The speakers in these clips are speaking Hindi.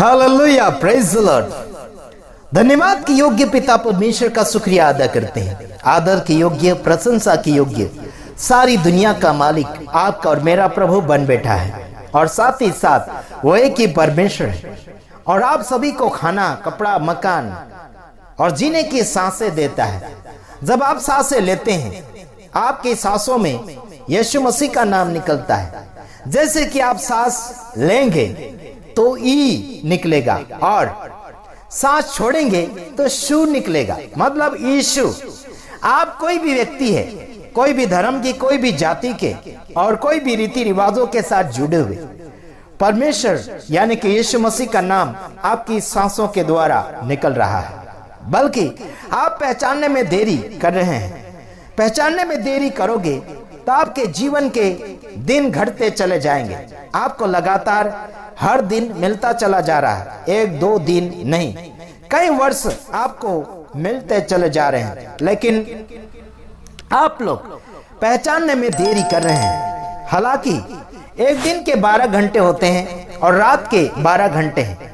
Hallelujah, praise the Lord. धन्यवाद के योग्य पिता परमेश्वर का शुक्रिया अदा करते हैं। आदर के योग्य, प्रशंसा के योग्य, सारी दुनिया का मालिक आपका और मेरा प्रभु बन बैठा है, और साथ ही साथ वो एक ही परमेश्वर है, और आप सभी को खाना, कपड़ा, मकान और जीने की सांसें देता है। जब आप सांसें लेते हैं, आपकी सांसों में यीशु मसीह का नाम निकलता है। जैसे कि आप सांस लेंगे तो ई निकलेगा, और सांस छोड़ेंगे तो शू निकलेगा, मतलब यीशु। आप कोई भी व्यक्ति है, कोई भी धर्म की, कोई भी जाति के और कोई भी रीति रिवाजों के साथ जुड़े हुए, परमेश्वर यानी कि यीशु मसीह का नाम आपकी सांसों के द्वारा निकल रहा है। बल्कि आप पहचानने में देरी कर रहे हैं। पहचानने में देरी करोगे तो आपके जीवन के दिन घटते चले जाएंगे। आपको लगातार हर दिन मिलता चला जा रहा है, एक दो दिन नहीं, कई वर्ष आपको मिलते चले जा रहे हैं, लेकिन आप लोग पहचानने में देरी कर रहे हैं। हालांकि एक दिन के 12 घंटे होते हैं और रात के 12 घंटे हैं।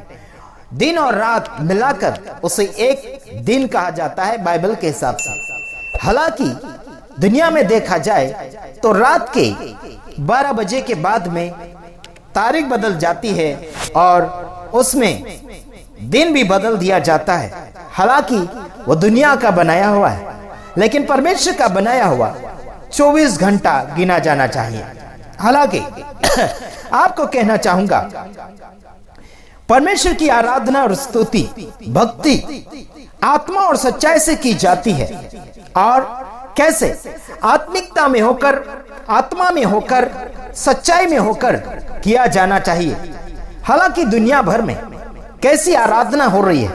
दिन और रात मिलाकर उसे एक दिन कहा जाता है बाइबल के हिसाब से। हालांकि दुनिया में देखा जाए तो रात के 12 बजे के बाद में तारीख बदल जाती है और उसमें दिन भी बदल दिया जाता है। हालांकि वो दुनिया का बनाया हुआ है, लेकिन परमेश्वर का बनाया हुआ 24 घंटा गिना जाना चाहिए। हालांकि आपको कहना चाहूंगा, परमेश्वर की आराधना और स्तुति, भक्ति आत्मा और सच्चाई से की जाती है। और कैसे? आत्मिकता में होकर, आत्मा में होकर, सच्चाई में होकर किया जाना चाहिए। हालांकि दुनिया भर में कैसी आराधना हो रही है,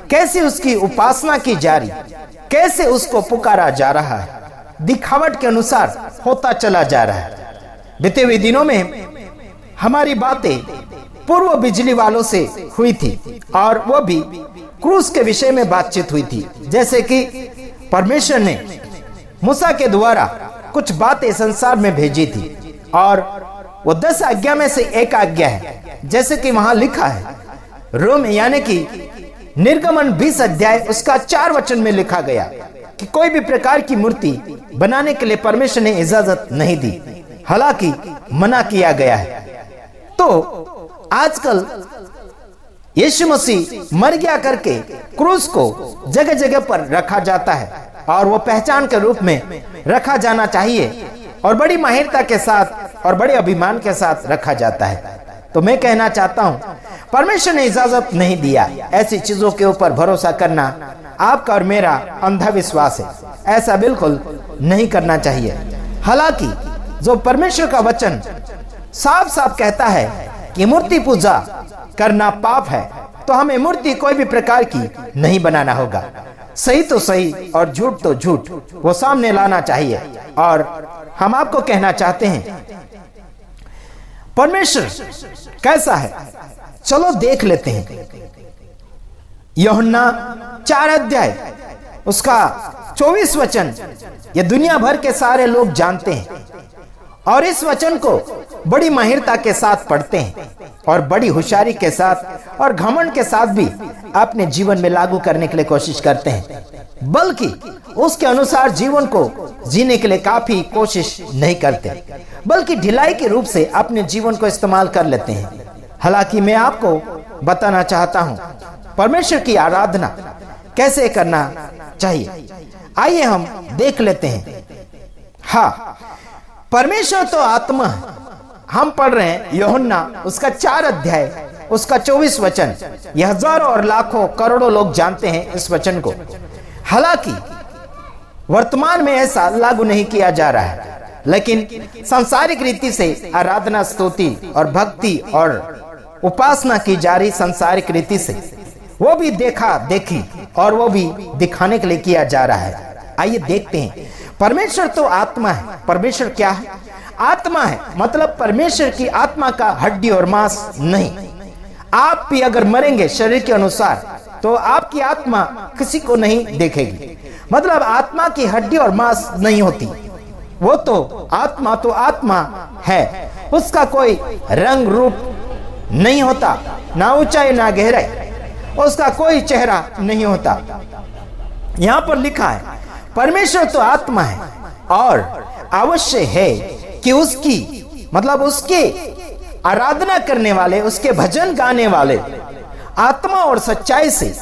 कैसे उसकी उपासना की जा रही, कैसे उसको पुकारा जा रहा है, दिखावट के अनुसार होता चला जा रहा है। बीते हुए दिनों में हमारी बातें पूर्व बिजली वालों से हुई थी, और वो भी क्रूस के विषय में बातचीत हुई थी। जैसे कि परमेश्वर ने मूसा के द्वारा कुछ बातें संसार में भेजी थी, और वो 10 आज्ञा में से एक आज्ञा है। जैसे कि वहां लिखा है, रोम यानी कि निर्गमन 20 अध्याय उसका 4 वचन में लिखा गया कि कोई भी प्रकार की मूर्ति बनाने के लिए परमेश्वर ने इजाजत नहीं दी, हालांकि मना किया गया है। तो आजकल यीशु मसीह मर गया करके क्रूस को जगह जगह पर रखा जाता है, और वो पहचान के रूप में रखा जाना चाहिए, और बड़ी माहिरता के साथ और बड़े अभिमान के साथ रखा जाता है। तो मैं कहना चाहता हूं, परमेश्वर ने इजाजत नहीं दिया। ऐसी चीजों के ऊपर भरोसा करना आपका और मेरा अंधविश्वास है। ऐसा बिल्कुल नहीं करना चाहिए। हालांकि जो परमेश्वर का वचन साफ साफ कहता है कि मूर्ति पूजा करना पाप है, तो हमें मूर्ति कोई भी प्रकार की नहीं बनाना होगा। सही तो सही और झूठ तो झूठ, वो सामने लाना चाहिए। और हम आपको कहना चाहते हैं, परमेश्वर कैसा है, चलो देख लेते हैं। यूहन्ना 4 अध्याय उसका 24 वचन ये दुनिया भर के सारे लोग जानते हैं, और इस वचन को बड़ी माहिरता के साथ पढ़ते हैं, और बड़ी होशियारी के साथ और घमंड के साथ भी अपने जीवन में लागू करने के लिए कोशिश करते हैं, बल्कि उसके अनुसार जीवन को जीने के लिए काफी कोशिश नहीं करते, बल्कि ढिलाई के रूप से अपने जीवन को इस्तेमाल कर लेते हैं। हालांकि मैं आपको बताना चाहता हूं, परमेश्वर की आराधना कैसे करना चाहिए। आइए हम देख लेते हैं। हाँ, परमेश्वर तो आत्मा है। हम पढ़ रहे हैं यूहन्ना उसका 4 अध्याय उसका 24 वचन। यह हजारों और लाखों करोड़ों लोग जानते हैं इस वचन को। हालांकि वर्तमान में ऐसा लागू नहीं किया जा रहा है, लेकिन सांसारिक रीति से आराधना, स्तुति और भक्ति और उपासना की जा रही सांसारिक रीति से, वो भी देखा देखी और वो भी दिखाने के लिए किया जा रहा है। आइए देखते हैं। परमेश्वर तो आत्मा है। परमेश्वर क्या है? आत्मा है, मतलब परमेश्वर की आत्मा का हड्डी और मांस नहीं। आप भी अगर मरेंगे शरीर के अनुसार, तो आपकी आत्मा किसी को नहीं देखेगी। मतलब आत्मा की हड्डी और मांस नहीं होती, वो तो आत्मा है, उसका कोई रंग रूप नहीं होता, ना ऊंचाई ना गहराई, उसका कोई चेहरा नहीं होता। यहां पर लिखा है परमेश्वर तो आत्मा है और अवश्य है कि उसकी मतलब उसके आराधना करने वाले, उसके भजन गाने वाले आत्मा और सच्चाई से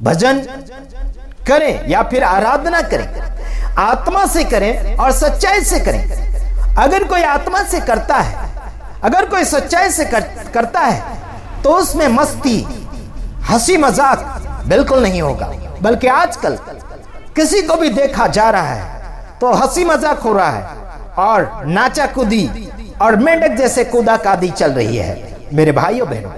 भजन करें या फिर आराधना करें, आत्मा से करें और सच्चाई से करें। अगर कोई आत्मा से करता है, अगर कोई सच्चाई से करता है तो उसमें मस्ती, हंसी मजाक बिल्कुल नहीं होगा, बल्कि आजकल किसी को भी देखा जा रहा है तो हंसी मजाक हो रहा है और नाचा कूदी और मेंढक जैसे कूदा कादी चल रही है। मेरे भाइयों बहनों,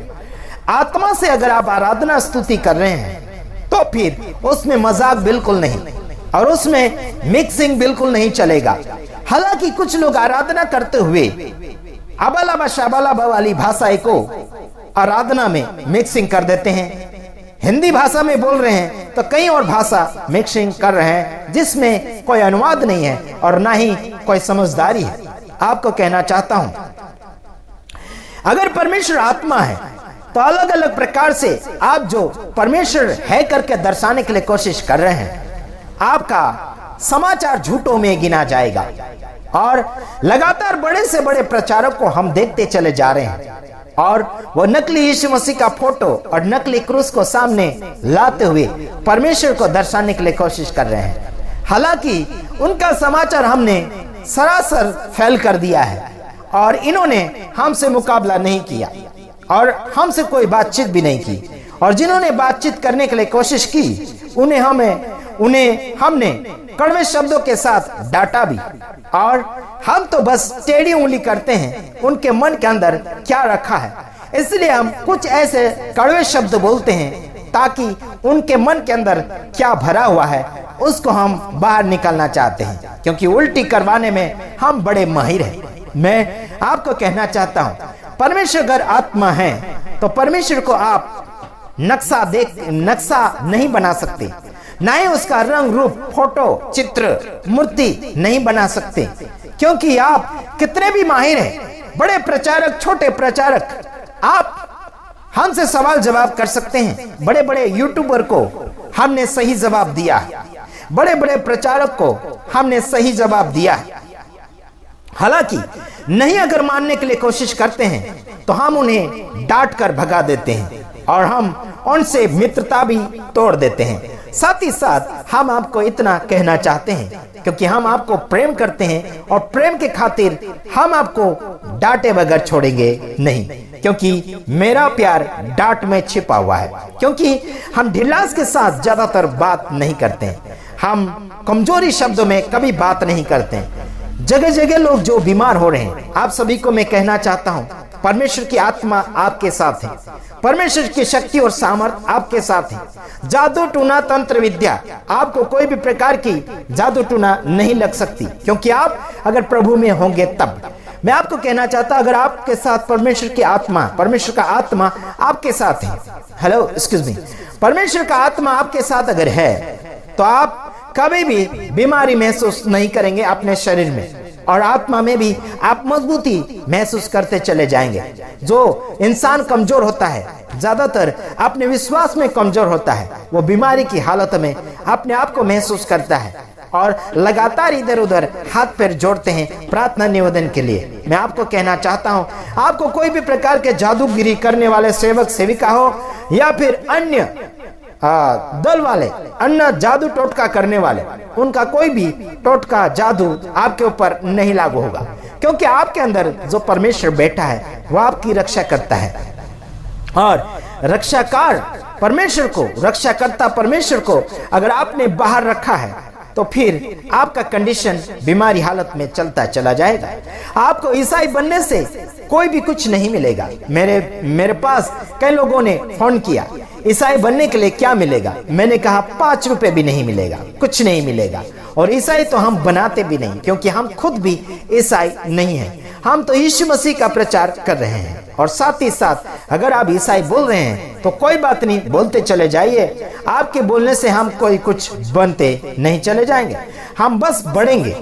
आत्मा से अगर आप आराधना स्तुति कर रहे हैं तो फिर उसमें मजाक बिल्कुल नहीं और उसमें मिक्सिंग बिल्कुल नहीं चलेगा। हालांकि कुछ लोग आराधना करते हुए अबला शबला वाली भाषा को आराधना में मिक्सिंग कर देते हैं। हिंदी भाषा में बोल रहे हैं तो कई और भाषा मिक्सिंग कर रहे हैं जिसमें कोई अनुवाद नहीं है और ना ही कोई समझदारी है। आपको कहना चाहता हूं, अगर परमेश्वर आत्मा है तो अलग अलग प्रकार से आप जो परमेश्वर है करके दर्शाने के लिए कोशिश कर रहे हैं, आपका समाचार झूठों में गिना जाएगा। और लगातार बड़े से बड़े प्रचारक को हम देखते चले जा रहे हैं और वो नकली यीशु मसीह का फोटो और नकली क्रूस को सामने लाते हुए परमेश्वर को दर्शाने के लिए कोशिश कर रहे हैं। हालांकि उनका समाचार हमने सरासर फेल कर दिया है और इन्होंने हमसे मुकाबला नहीं किया और हमसे कोई बातचीत भी नहीं की, और जिन्होंने बातचीत करने के लिए कोशिश की उन्हें हमने कड़वे शब्दों के साथ डांटा भी। और हम तो बस टेढ़ी उंगली करते हैं उनके मन के अंदर क्या रखा है, इसलिए हम कुछ ऐसे कड़वे शब्द बोलते हैं ताकि उनके मन के अंदर क्या भरा हुआ है उसको हम बाहर निकालना चाहते हैं, क्योंकि उल्टी करवाने में हम बड़े माहिर हैं। मैं आपको कहना चाहता हूं, परमेश्वर अगर आत्मा है तो परमेश्वर को आप नक्शा नहीं बना सकते, ना ही उसका रंग रूप, फोटो, चित्र, मूर्ति नहीं बना सकते, क्योंकि आप कितने भी माहिर हैं, बड़े प्रचारक, छोटे प्रचारक, आप हमसे सवाल जवाब कर सकते हैं। बड़े बड़े यूट्यूबर को हमने सही जवाब दिया है, बड़े बड़े प्रचारक को हमने सही जवाब दिया है। हालांकि नहीं अगर मानने के लिए कोशिश करते हैं तो हम उन्हें डांट कर भगा देते हैं और हम उनसे मित्रता भी तोड़ देते हैं। साथ ही साथ हम आपको इतना कहना चाहते हैं क्योंकि हम आपको प्रेम करते हैं और प्रेम के खातिर हम आपको डांटे बगैर छोड़ेंगे नहीं, क्योंकि मेरा प्यार डांट में छिपा हुआ है। क्योंकि हम ढिलास के साथ ज्यादातर बात नहीं करते हैं, हम कमजोरी शब्दों में कभी बात नहीं करते हैं। जगह जगह लोग जो बीमार हो रहे हैं, आप सभी को मैं कहना चाहता हूं, परमेश्वर की आत्मा आपके साथ है, परमेश्वर की शक्ति और सामर्थ आपके साथ है। जादू टूना तंत्र विद्या, आपको कोई भी प्रकार की जादू टूना नहीं लग सकती, क्योंकि आप अगर प्रभु में होंगे तब। मैं आपको कहना चाहता, अगर आपके साथ परमेश्वर की आत्मा, परमेश्वर का आत्मा आपके साथ है, हेलो एक्सक्यूज मी, परमेश्वर का आत्मा आपके साथ अगर है तो आप कभी भी बीमारी महसूस नहीं करेंगे अपने शरीर में, और आत्मा में भी आप मजबूती महसूस करते चले जाएंगे। जो इंसान कमजोर होता है, ज्यादातर अपने विश्वास में कमजोर होता है, वो बीमारी की हालत में अपने आप को महसूस करता है और लगातार इधर उधर हाथ पैर जोड़ते हैं प्रार्थना निवेदन के लिए। मैं आपको कहना चाहता हूं, आपको कोई भी प्रकार के जादूगिरी करने वाले सेवक सेविका हो या फिर अन्य दल वाले, अन्य जादू टोटका करने वाले, उनका कोई भी टोटका जादू आपके ऊपर नहीं लागू होगा, क्योंकि आपके अंदर जो परमेश्वर बैठा है वो आपकी रक्षा करता है। और रक्षाकार परमेश्वर को, रक्षाकर्ता परमेश्वर को अगर आपने बाहर रखा है तो फिर आपका कंडीशन बीमारी हालत में चलता चला जाएगा। आपको ईसाई बनने से कोई भी कुछ नहीं मिलेगा। मेरे पास कई लोगों ने फोन किया, ईसाई बनने के लिए क्या मिलेगा? मैंने कहा 5 रुपए भी नहीं मिलेगा, कुछ नहीं मिलेगा। और ईसाई तो हम बनाते भी नहीं, क्योंकि हम खुद भी ईसाई नहीं हैं। हम तो यीशु मसीह का प्रचार कर रहे हैं। और साथ ही साथ अगर आप ईसाई बोल रहे हैं तो कोई बात नहीं, बोलते चले जाइए। आपके बोलने से हम कोई कुछ बनते नहीं चले जाएंगे, हम बस बढ़ेंगे।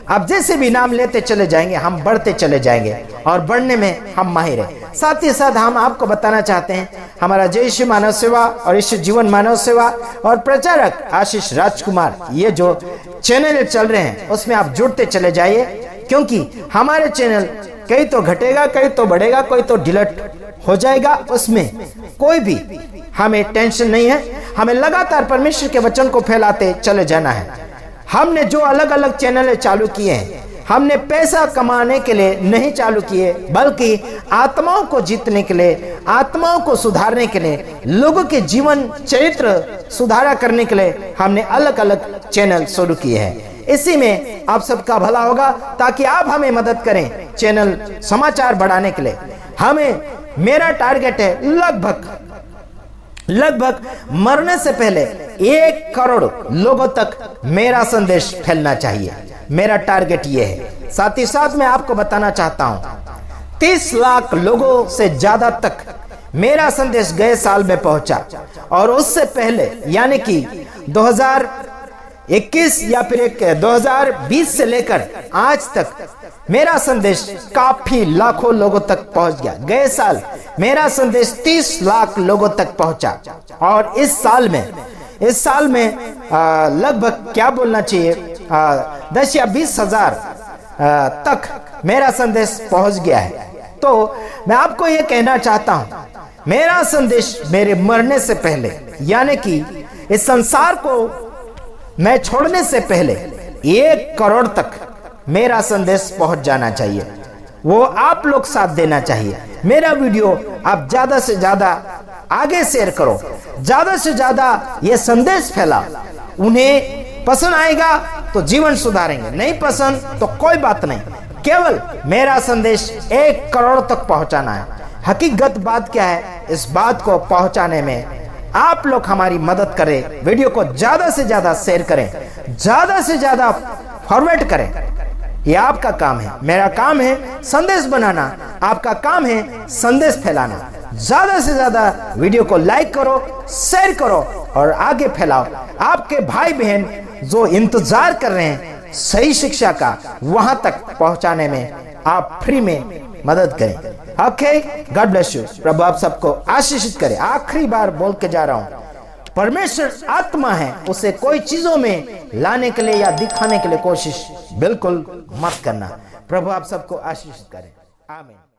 आप जैसे भी नाम लेते चले जाएंगे, हम बढ़ते चले जाएंगे और बढ़ने में हम माहिर हैं। साथ ही साथ हम आपको बताना चाहते हैं हमारा जय श्री मानव सेवा और ईश्वर जीवन मानव सेवा और प्रचारक आशीष राजकुमार, ये जो चैनल चल रहे हैं उसमें आप जुड़ते चले जाइए, क्योंकि हमारे चैनल कहीं तो घटेगा, कहीं तो बढ़ेगा, कोई तो डिलीट हो जाएगा, उसमें कोई भी हमें टेंशन नहीं है। हमें लगातार परमेश्वर के वचन को फैलाते चले जाना है। हमने जो अलग अलग चैनल चालू किए हैं, हमने पैसा कमाने के लिए नहीं चालू किए, बल्कि आत्माओं को जीतने के लिए, आत्माओं को सुधारने के लिए, लोगों के जीवन चरित्र सुधारा करने के लिए हमने अलग अलग चैनल शुरू किए हैं। इसी में आप सबका भला होगा, ताकि आप हमें मदद करें चैनल समाचार बढ़ाने के लिए। मेरा टारगेट है लगभग मरने से पहले 1 करोड़ लोगों तक मेरा संदेश फैलना चाहिए। मेरा टारगेट ये है। साथ ही साथ मैं आपको बताना चाहता हूं 30 लाख लोगों से ज्यादा तक मेरा संदेश गए साल में पहुंचा, और उससे पहले यानी कि 2021 या फिर 2020 से लेकर आज तक मेरा संदेश काफी लाखों लोगों तक पहुंच गया। गए साल मेरा संदेश 30 लाख लोगों तक पहुंचा, और इस साल में लगभग क्या बोलना चाहिए 10 या 20 हजार तक मेरा संदेश पहुंच गया है। तो मैं आपको यह कहना चाहता हूं, मेरा संदेश मेरे मरने से पहले, यानी कि इस संसार को मैं छोड़ने से पहले 1 करोड़ तक मेरा संदेश पहुंच जाना चाहिए। वो आप लोग साथ देना चाहिए। मेरा वीडियो आप ज्यादा से ज्यादा आगे शेयर करो, ज्यादा से ज्यादा ये संदेश फैला। उन्हें पसंद आएगा तो जीवन सुधारेंगे, नहीं पसंद तो कोई बात नहीं। केवल मेरा संदेश 1 करोड़ तक पहुंचाना है। हकीकत बात क्या है, इस बात को पहुंचाने में आप लोग हमारी मदद करें। वीडियो को ज्यादा से ज्यादा शेयर करें, ज्यादा से ज्यादा फॉरवर्ड करें। ये आपका काम है। मेरा काम है संदेश बनाना, आपका काम है संदेश फैलाना। ज्यादा से ज्यादा वीडियो को लाइक करो, शेयर करो और आगे फैलाओ। आपके भाई बहन जो इंतजार कर रहे हैं सही शिक्षा का, वहां तक पहुंचाने में आप फ्री में मदद करें। Okay, God bless you. प्रभु आप सबको आशीषित करे। आखिरी बार बोल के जा रहा हूं, परमेश्वर आत्मा है, उसे कोई चीजों में लाने के लिए या दिखाने के लिए कोशिश बिल्कुल मत करना। प्रभु आप सबको आशीषित करे। आमीन।